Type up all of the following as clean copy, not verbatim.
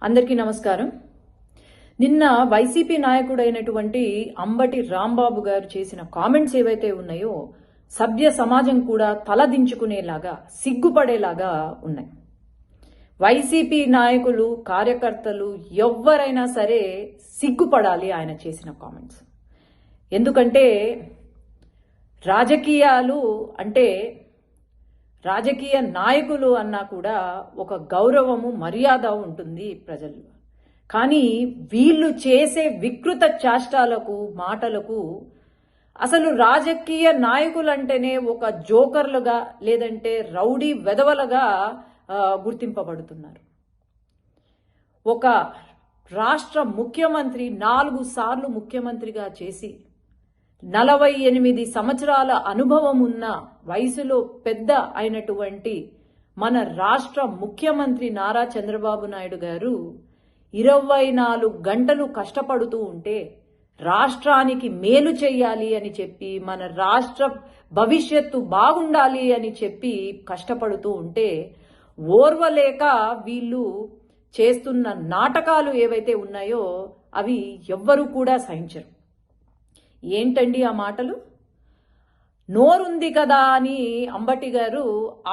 అందరికీ నమస్కారం. నిన్న వైసీపీ నాయకుడైనటువంటి అంబటి రాంబాబు గారు చేసిన కామెంట్స్ ఏవైతే ఉన్నాయో సభ్య సమాజం కూడా తలదించుకునేలాగా సిగ్గుపడేలాగా ఉన్నాయి. వైసీపీ నాయకులు కార్యకర్తలు ఎవ్వరైనా సరే సిగ్గుపడాలి ఆయన చేసిన కామెంట్స్. ఎందుకంటే రాజకీయాలు అంటే రాజకీయ నాయకులు అన్నా కూడా ఒక గౌరవము మర్యాద ఉంటుంది ప్రజల్లో. కానీ వీళ్ళు చేసే వికృత చేష్టాలకు మాటలకు అసలు రాజకీయ నాయకులంటేనే ఒక జోకర్లుగా లేదంటే రౌడీ వెధవలుగా గుర్తింపబడుతున్నారు. ఒక రాష్ట్ర ముఖ్యమంత్రి 4 సార్లు ముఖ్యమంత్రిగా చేసి 48 సంవత్సరాల అనుభవం ఉన్న వయసులో పెద్ద అయినటువంటి మన రాష్ట్ర ముఖ్యమంత్రి నారా చంద్రబాబు నాయుడు గారు 24 గంటలు కష్టపడుతూ ఉంటే రాష్ట్రానికి మేలు చేయాలి అని చెప్పి మన రాష్ట్ర భవిష్యత్తు బాగుండాలి అని చెప్పి కష్టపడుతూ ఉంటే ఓర్వలేక వీళ్ళు చేస్తున్న నాటకాలు ఏవైతే ఉన్నాయో అవి ఎవ్వరూ కూడా సహించరు. ఏంటండి ఆ మాటలు? నోరుంది కదా అని అంబటి గారు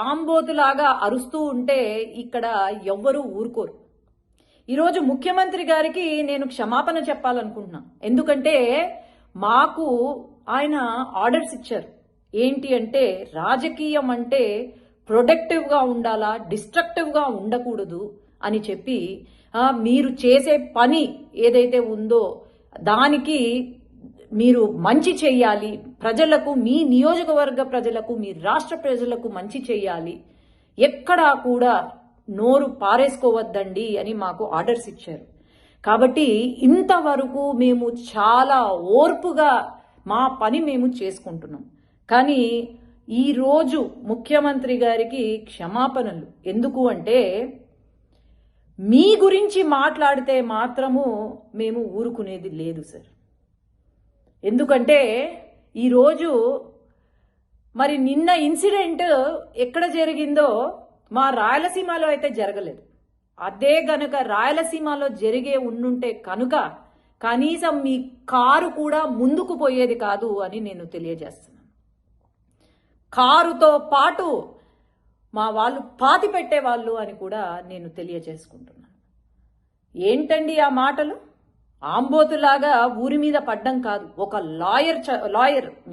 ఆంబోతులాగా అరుస్తూ ఉంటే ఇక్కడ ఎవ్వరూ ఊరుకోరు. ఈరోజు ముఖ్యమంత్రి గారికి నేను క్షమాపణ చెప్పాలనుకుంటున్నా. ఎందుకంటే మాకు ఆయన ఆర్డర్స్ ఇచ్చారు. ఏంటి అంటే రాజకీయం అంటే ప్రొడక్టివ్గా ఉండాలా, డిస్ట్రక్టివ్గా ఉండకూడదు అని చెప్పి మీరు చేసే పని ఏదైతే ఉందో దానికి మీరు మంచి చెయ్యాలి, ప్రజలకు మీ నియోజకవర్గ ప్రజలకు మీ రాష్ట్ర ప్రజలకు మంచి చెయ్యాలి, ఎక్కడా కూడా నోరు పారేసుకోవద్దండి అని మాకు ఆర్డర్స్ ఇచ్చారు. కాబట్టి ఇంతవరకు మేము చాలా ఓర్పుగా మా పని మేము చేసుకుంటున్నాం. కానీ ఈరోజు ముఖ్యమంత్రి గారికి క్షమాపణలు ఎందుకు అంటే మీ గురించి మాట్లాడితే మాత్రము మేము ఊరుకునేది లేదు సార్. ఎందుకంటే ఈరోజు మరి నిన్న ఇన్సిడెంట్ ఎక్కడ జరిగిందో మా రాయలసీమలో అయితే జరగలేదు. అదే గనుక రాయలసీమలో జరిగే ఉండుంటే కనుక కనీసం మీ కారు కూడా ముందుకు పోయేది కాదు అని నేను తెలియజేస్తున్నాను. కారుతో పాటు మా వాళ్ళు పాతి పెట్టేవాళ్ళు అని కూడా నేను తెలియజేసుకుంటున్నాను. ఏంటండి ఆ మాటలు? ఆంబోతులాగా ఊరి మీద పడ్డం కాదు. ఒక లాయర్